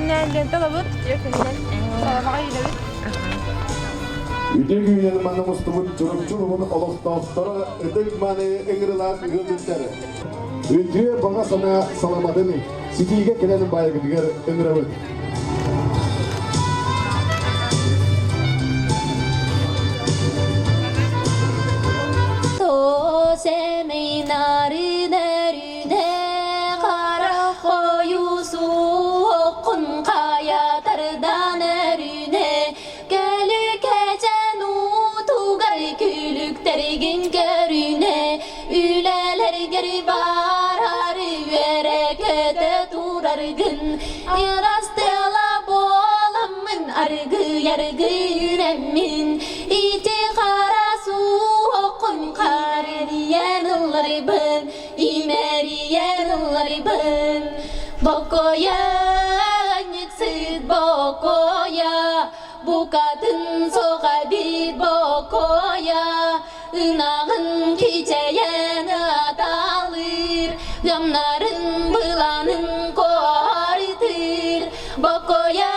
Günler lente alıp yakından salabağa gidelim. Üdül günleri bana Mustafa'nın çorukçuluğunu alıqtağıtlara ödül mani engirler gülüntüleri. Üdüye bana sana salamadını, Sidiğe gelenin bayağı gidiyor engirler. Semey narine kara koyusu okun kaya tardan erine gölü keçen utugar külük tergin görüne üleler geri barar verekete durar gün yarastela bolamın argı yargı yüremin iti karasu okun Yanıllarıbın, yanıllarıbın Bokoya, nitsit bokoya Bu kadın soğa bir bokoya Inağın keçeyen adalır Gamların bılanın koardır Bokoya,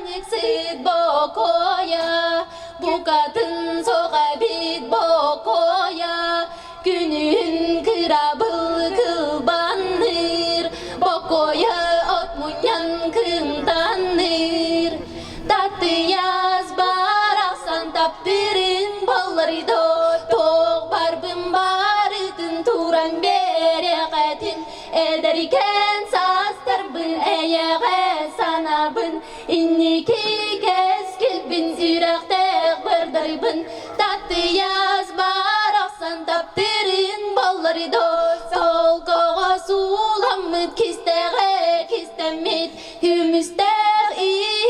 nitsit bokoya Bu kadın soğa bir bokoya Günün kırabıl kılbanır Bokoya otmunyan kımdanır Tatlı yaz baraqsan taptırın Bolları do toğ barbın barıdın Turan bereqetin ederken Sastarbın eyeğe sanabın İnniki keskilbin Zürektek bırdarbın Tatlı yaz baraqsan taptırın Bolları do sol koğa sulamıt Kisteğe kistemit Hümüsteğ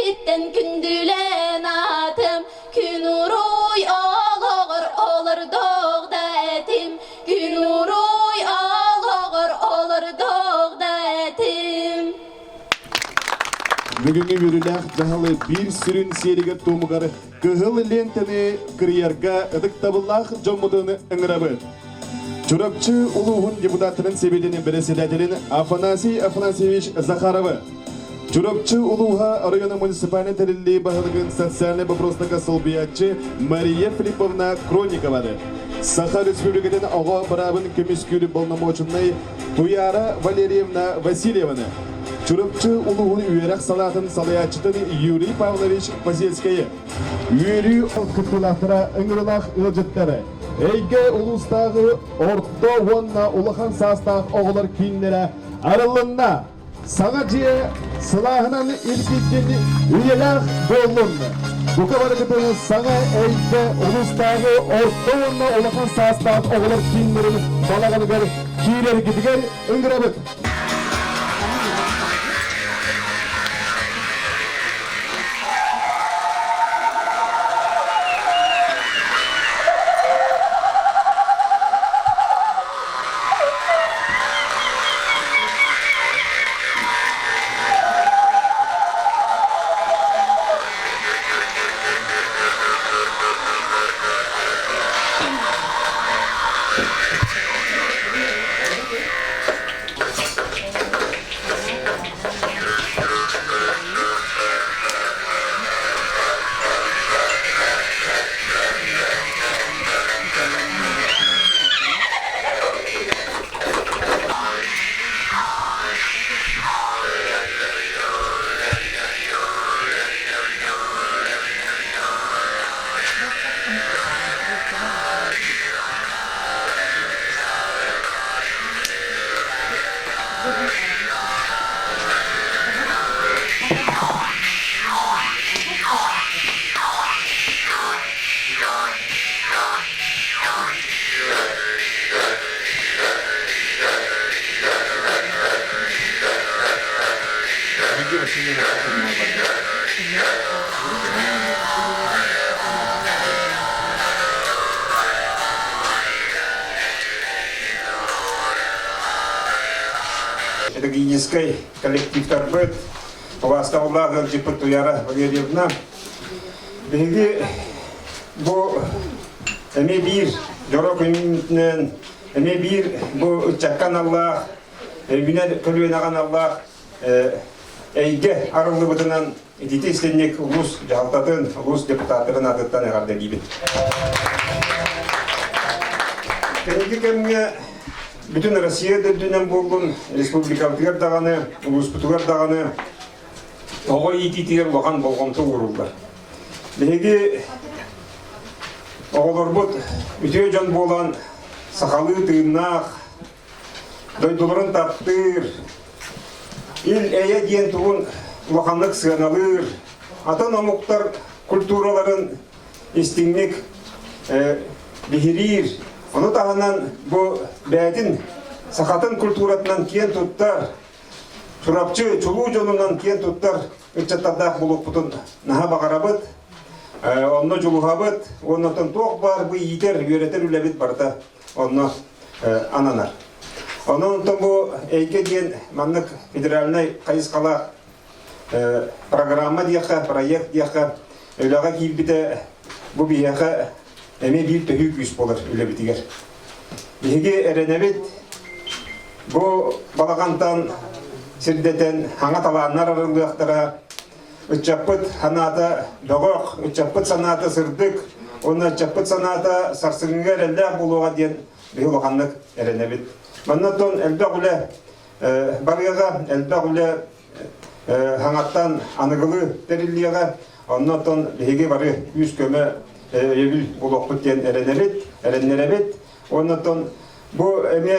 itten kündülen atım Gün uruy ağır olur doğda etim Gün uruy ağır olur doğda etim Bugünkü yürüler dahalı bir sürün seriger tomugarı Kıhıl lenteni kırıyarga ıdık tabıllah jommudunu ıngırabı. Çorapçı uluğun deputatının sebedinin beresedatilin Afanasiyevich Zakharovı. Çorapçı uluğa rayonu munisipalinin terilliği bahalıgın sosyalne baprostaka solbiyatçı Mariya Filipovna Kronikova'dı. Sakha Respublika'nın ağa barabın kömüskülü bolnamoçunay Tuyara Valeriyevna Vasilyevna. Çorapçı uluğun üyerak salatın salayatçıtını Yuri Pavlovich Vasilskayı. Üyeri kıtılahtıra ıngırılах ılcıtları. Eyge ulustağı orta vonna ulahan sastağ oğular kinlere aralığında Sağacıya silahının ilkikini üyeler bollundu. Bu kadar kıtını sana eyge ulustağı orta vonna ulahan sastağ oğular kinlerin balağını gari kileri gidiger ıngırabıt. Педагогический коллектив торбет, Повастаула Галджипа Туяра Валерьевна. Беги bu bir jorok ümitten bir bu çakkan Allah güne kölüyen ağan Allah әйге арылы бұтынан итите істеннек ұлыс жағалтатын, ұлыс депутаттырын атыттан әғарды кейбін. Кәнеге кәмге бүтін Россия дөддінен болдың, республикалдығыр дағаны, ұлыс бұтығыр дағаны, оғай ититер оған болғымты ұрылдар. Беге оғылыр бұт, үте жан болан, сақалы тыыннақ, дойдылырын таптыр, ил әйе дейін туын ұлақанлық сығаналыр, атын омуқтар культураларын естіңнік бігерір. Оны тағынан бұл бәдін сақатын культуратынан кен тұттар, тұрапчы чулу жонынан кен тұттар, үтчаттардақ бұлық бұтын наға бағарабыт, онны жулуғабыт, оннатын тоқ бар, бұл етер, үйретер үләбіт барда, онны ананар. Оннан бұл әйке дейін маннық федеральный қайысқала программа дейқа, проект дейқа, өліға кейбіті бұл бейеқа әме бір төхі күз болыр үләбітігер. Беге әренәбет бұл балағантан сірдетен хаңа таланар арылықтара, үтчаппыт ханада доғық, үтчаппыт санаты сырдық, оны үтчаппыт санаты сарсыңығар әлі болуға дейін бейіл оғанлық әренәбет. Маннатон әлбәқ үлі барыға, әлбәқ үлі хаңаттан анығылы тәріліға, оннатон бейге бары үз көмі өйіл болуқпыт дейін әренәбет. Оннатон бұл әме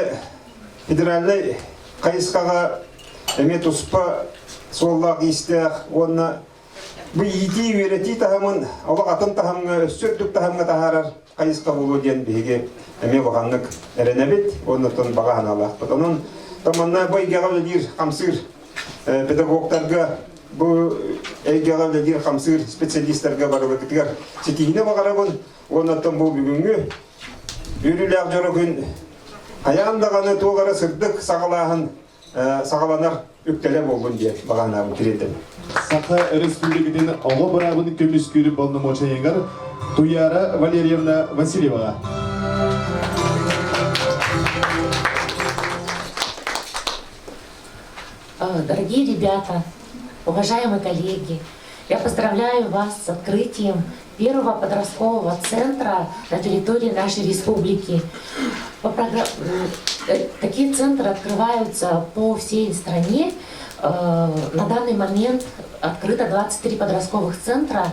федеральный қайысқаға әме тұспа соллақ истәқ, онна бұл еті үйреті тағамын, олақ атын тағамға, сөттік тағамға тағарар қайысқа болу дейін бейге әме бұғанлық әренәбет, оннатон бағаған алақпыт. Оның таманна бұл әйгеға өледер қамсыр педагогтарға, бұл әйгеға өледер қамсыр специалисттарға барып өкітігер сетейіне бағарабын, оннатон бұл бүгінгі үріләқ жұры күн аяғындағаны тоғары сырдық сағаланар үктеле болғын де бағана өтіредім. Сақа республикаден оғы бұрабын көміс көріп болны моча еңгар Туяра Валерьевна Васильеваға. Дорогие ребята, уважаемые коллеги, я поздравляю вас с открытием первого подросткового центра на территории нашей республики. Такие центры открываются по всей стране. На данный момент открыто 23 подростковых центра,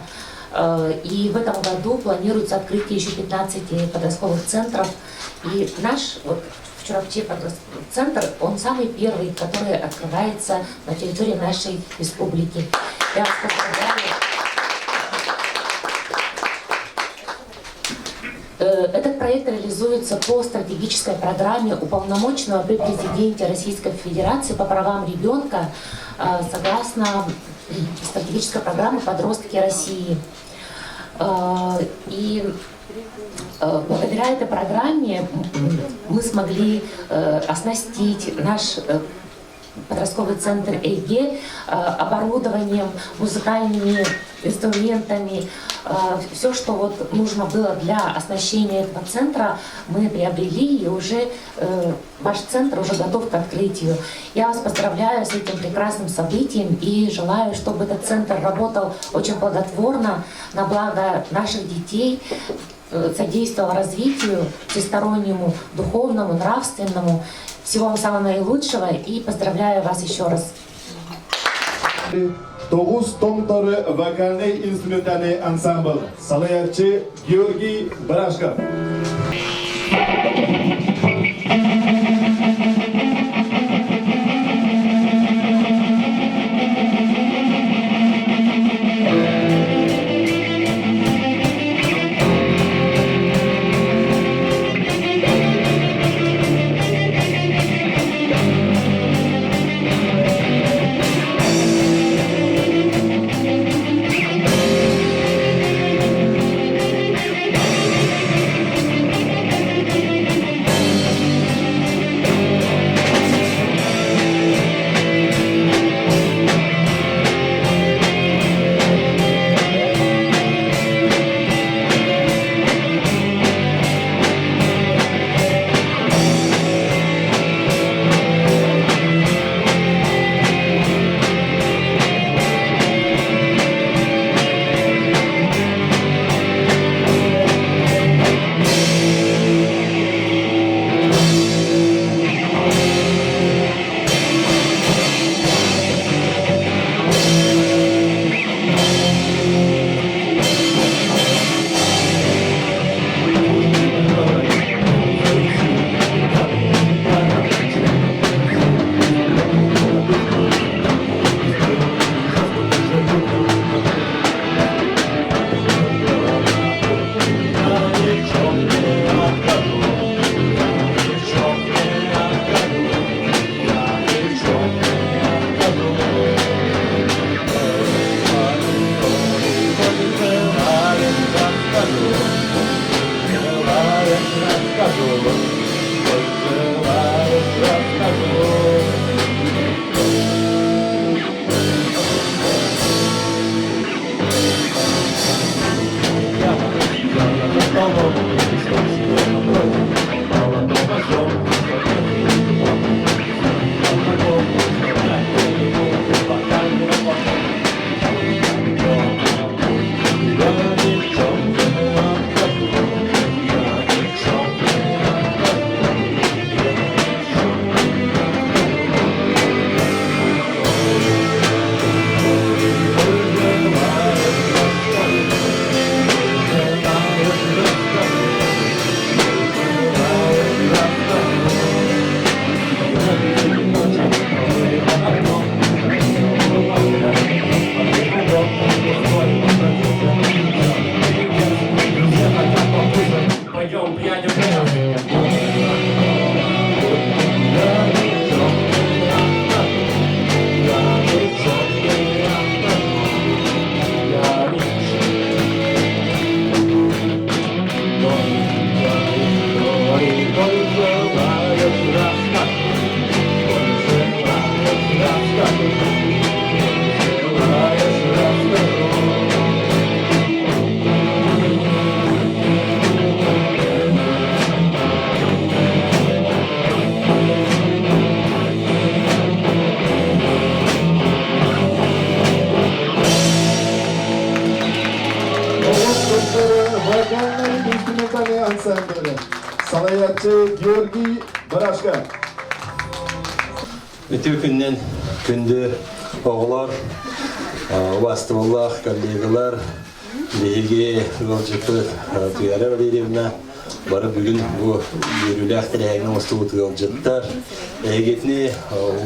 и в этом году планируется открытие еще 15 подростковых центров. И наш Чурапче центр, он самый первый, который открывается на территории нашей республики. Я вас поздравляю. Этот проект реализуется по стратегической программе уполномоченного при президенте Российской Федерации по правам ребенка согласно стратегической программы «Подростки России». И благодаря этой программе мы смогли оснастить наш подростковый центр ЭГ оборудованием, музыкальными инструментами. Все, что вот нужно было для оснащения этого центра, мы приобрели, и уже ваш центр уже готов к открытию. Я вас поздравляю с этим прекрасным событием и желаю, чтобы этот центр работал очень плодотворно на благо наших детей, содействовал развитию всестороннему, духовному, нравственному. Всего вам самого наилучшего и поздравляю вас еще раз. Тоғыз томторы вокальный инструментальный ансамбль. Салаярчы Георгий Барашков. ансамблі. Салаятчы Георгий Барашка. Өтө күннен күнді оғылар, бастываллах, коллегалар, бейге ғылжыпы tuyarı öğrenimine bari bugün bu yürüyülük tereyağının ustuğu ғылжыттар. Egetini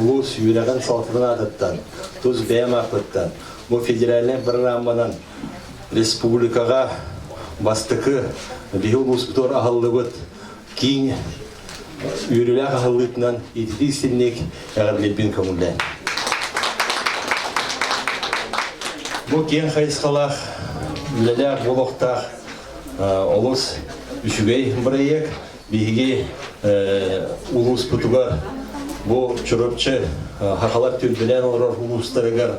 ulus yürüyen saltına adıttan, tuz beyam akıttan, bu federallen programmadan Respublikaga bastıkı bir ulus butor ahıllıbıt, kiň yürüyülük ahıllıktan itidi istinlik eğerlebin kömülden. Bu ken hayıskalak, lelek boloqtaq, olus üçügey bireyek, bihige ulus putugar, bu çüröpçü hakalak tülbilen orar uluslarıgar,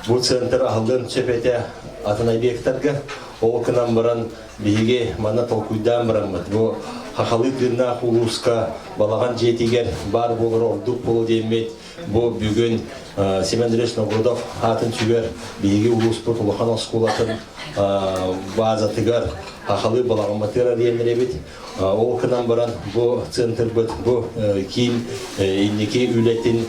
bu center ahıldın çepete atına bektarga, o kınan baran bihige mana tolkuydan baranmıd. Bu hakalık dinnak uluska balağan jetiger bar bolur olduk bolu demet. Bu bugün Semendres Novgorodov hatın tüger bihige ulus put ulukan oskulatın bazatıgar hakalı balağan matera diyenlerebit. O kınan baran bu center bit bu kim indiki ületin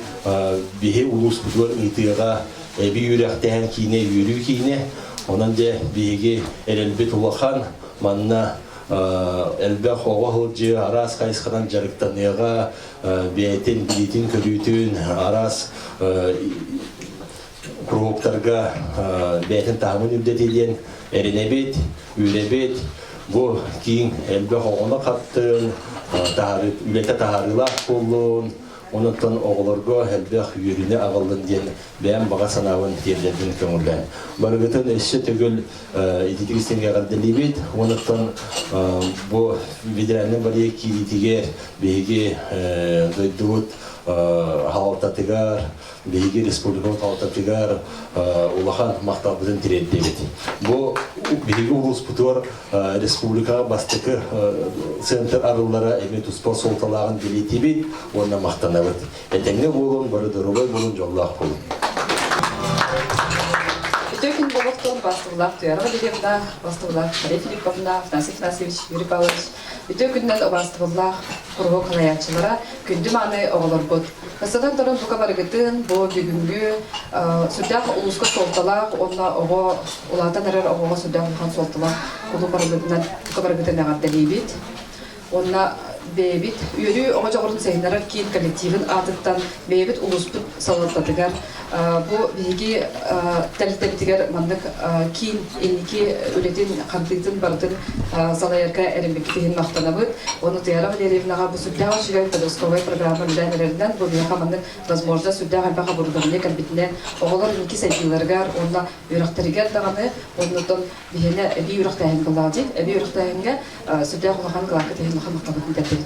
bihi ulus putur itiga bir yürekten kine yürü kine. Ondan da bihige elbet ulukan manna elbek oğulcu aras kayıskadan jarıktanıga biyetin bilitin körütün aras kuruptarga biyetin tahmin übdet edilen erinebet, ülebet bu kiň elbek oğuna kattın ülete taharılar kullun onuntan oğularga elbek yürüne ağıldın diyen beyan bağa sanavın terlerden kömürlen. Barıgıtın eşi tögül itikristenge galdalibet, onuntan bu viderenin bariye kilitiger, beyge duyduğut halatatıgar, beyge respublikalık halatatıgar, ulahan maktabıdın tireddebet. Bu beyge ulus putur respublika bastıkı center arılara emet uspa soltalağın biletibet, onunla maktanabet. Etenge bolun, barı durubay bolun, jollaq bolun. Bütün bolotun bastırlar tuyarı bilemda bastırlar Maria Filipovna, Afnasий Afnasьевич, Юрий Павлович. Bütün günden o bastırlar kurgu kalayatçılara gündüm anı oğulur bud. Mesela durun bu kadar gittin bu bugünkü sürdağ uluska soltalak onunla oğu ulatan erer oğuğa sürdağ ulukan soltalak kulu bu kadar gittin neğat delibit. Onunla bebit yürü oğa çoğurun sehinlerer kiin kollektivin adıttan bebit ulusput salatladıgar. Bu bilgi telitebitiger mandık kiin eliki üretin kantitin bardın salayarka erimektihin maqtanabıt. Onu tiyara valerevnağa bu süddağ şigay pedoskovay programı lülenerlerinden bu biyaqa mandık возможно süddağ albaqa burudurne kalbitinden oğular inki saytilargar onunla yüraqtarigar dağını onundan bihine bir yüraqtahin kıladı. Bir yüraqtahinge süddağ olağan kılaqıtihin maqan maqtabıtın tertebit.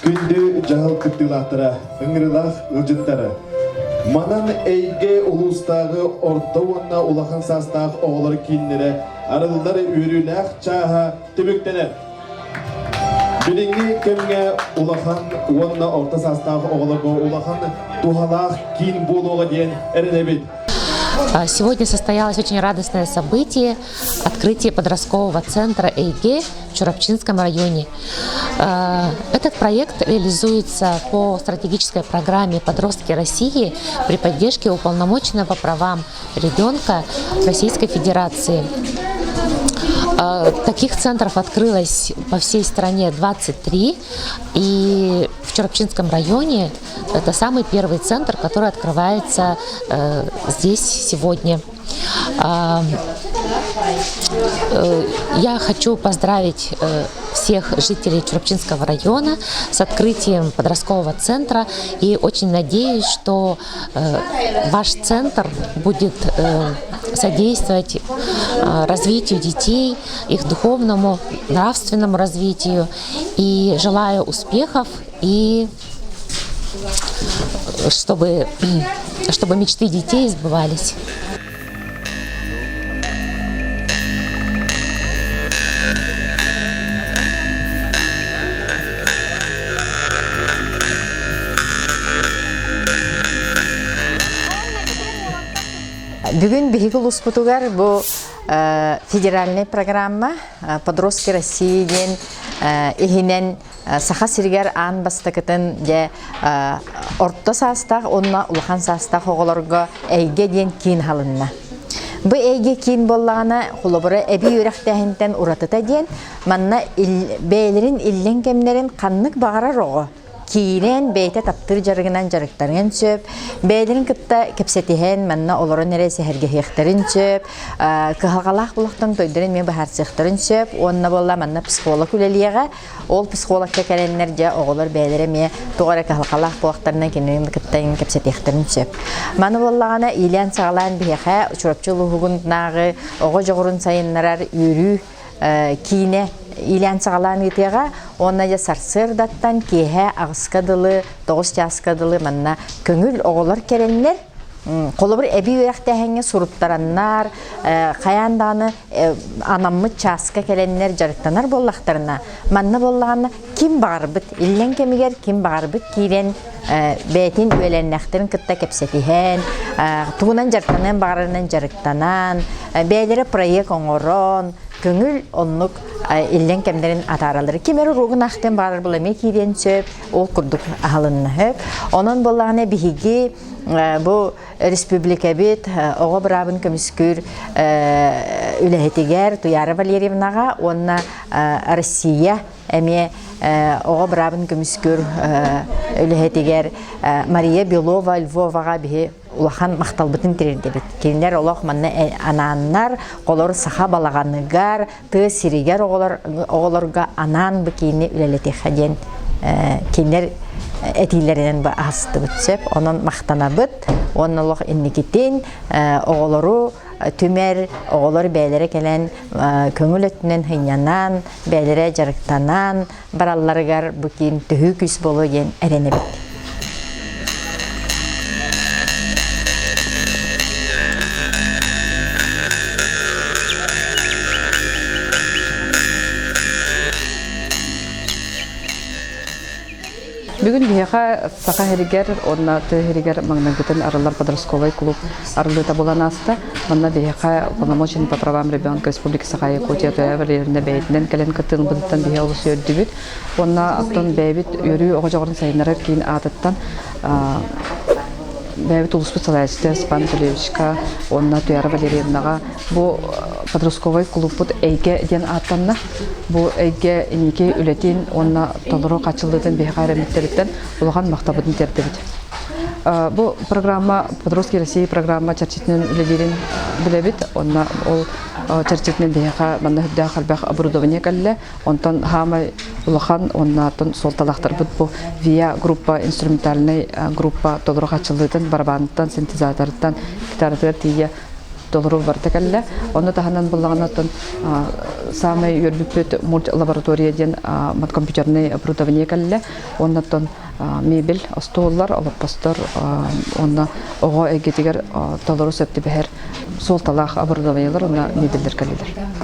Күнді жағыл күттілақтыра, үңірілақ ұлжыттары. Манан әйге ұлыстағы орта онна улахан састағы оғылар кейінлері арылдары өріләқ чаға түбіктенер. Біліңі кемге улахан онна орта састағы оғыларға улахан туғалақ кейін болуға дейін әрінебет. Сегодня состоялось очень радостное событие – открытие подросткового центра «Эйге» в Чурапчинском районе. Этот проект реализуется по стратегической программе «Подростки России» при поддержке уполномоченного по правам ребенка Российской Федерации. Таких центров открылось по всей стране 23, и в Чурапчинском районе это самый первый центр, который открывается здесь сегодня. Я хочу поздравить всех жителей Чурапчинского района с открытием подросткового центра и очень надеюсь, что ваш центр будет содействовать развитию детей, их духовному, нравственному развитию. И желаю успехов и чтобы мечты детей сбывались. Бүгін биһиги улуспутугар бу федеральная программа «Подростки России» ден ихинен саха сиргер ан бастакытын де орто састах, онна улахан састах оголорго эйге ден кин халынна. Бу эйге кин боллағана хулабыры әбі үрәқтәхінтен ұратыта ден, манна бәйлерін иллен кемнерін қаннық бағара роғы. Кирен бейте таптыр жарыгынан жарыктарын сөп, бәйлерін кытта кепсетихен манна олорын нересі хергехектарын сөп, кыхалғалақ бұлықтың тойдырын мен бахарсықтарын сөп, онна болла манна психолог үлелиеға, ол психологка кәленлер жа оғылыр бәйлері ме туғары кыхалғалақ бұлықтарынан кенерін кыттайын кепсетихтарын сөп. Маны боллағана илиян сағалан бейхе, чурапчылы хугун нағы, оғы жоғырын сайынларар үрі киіне илиян сағалан етеға, онна жа сарсырдаттан кеге ағыскадылы, тоғыз жаскадылы манна көңіл оғылар керенлер, қолыбыр әбі өрәқтәхенге сұруттараннар, қаяндағаны анаммы часка келенлер жарықтанар боллақтарына. Манна боллағаны кім бағарбыт, илен кемігер кім бағарбыт кейрен бәйтін өленнәқтерін кітта кепсетихен, туғынан жарықтанан бағарынан жарықтанан, бәйлері проект оңырон, көңіл онлық илен кемдерін атаралары. Кемері руғын ақтен бағар бұламе кейрен сөп, ол күрдік ағалынна хөп. Onun боллағына бігіге bu республика бит оға бірабын көміскүр үләхетігер Туяра Валерьевнаға, онна Россия әме оға бірабын көміскүр үләхетігер Мария Белова Львоваға бігі улахан мақталбытын терерді бит. Келінер олақ манна ананнар, қолыр саха балағанығар, ты сиригер оғыларға анан бікейіне үләлеті қаден келінер әтилерінен ба асты бүтсеп, onun мақтана бұт, onun олық инникетен оғылыру түмер, оғылыр бәйлері келен көңіл өтінен хынянан, бәйлері жарықтанан, бараларығар бүкейін түхі күс болу ген әрені біт. Бүгін бияға сақа херигер, онна херигер магнагитен аралар подростковый клуб аралыта болан аста. Онна бияға полномочен по правам ребенка Республики Саха-Якутия Валерьевна бәйтінен кәлен кіттігін бұдыттан бия олысы өрді бүт. Онна аттан бәйбіт өрі оға жоғырын сайынарар кейін атыттан бәйбіт ұлыспыт салайсты Спан Төлевичка, онна Туяра Валерьевнаға бұл подростковый клуб бұд әйге ден аттанна. Бұл әйге инеке үлетен, онна толыру қачылдың бейға әрәметтеріттен ұлған мақтабыдың терді біт. Бұл программа, Подростки России программа чарчетінен үледерін білебіт. Онна ол чарчетінен бейға манна хүдді қалбақ оборудование кәлі. Онтан хамай ұлған, оннатын сол талақтар бұд бұл вия группа, инструментальный группа толыру қачылдың барабанттан, синтезаторыттан, гитаратығар тейе долларов барта кәлі. Оны таханан болғанатын самый өрбіппет мульт-лабораторияден компьютерный оборудование кәлі. Оннатын мебель, столлар, алаппастар, онна оға әгетігер доллару сөпті бәхер сол талақ оборудованиялар, онна мебелдер кәлілер.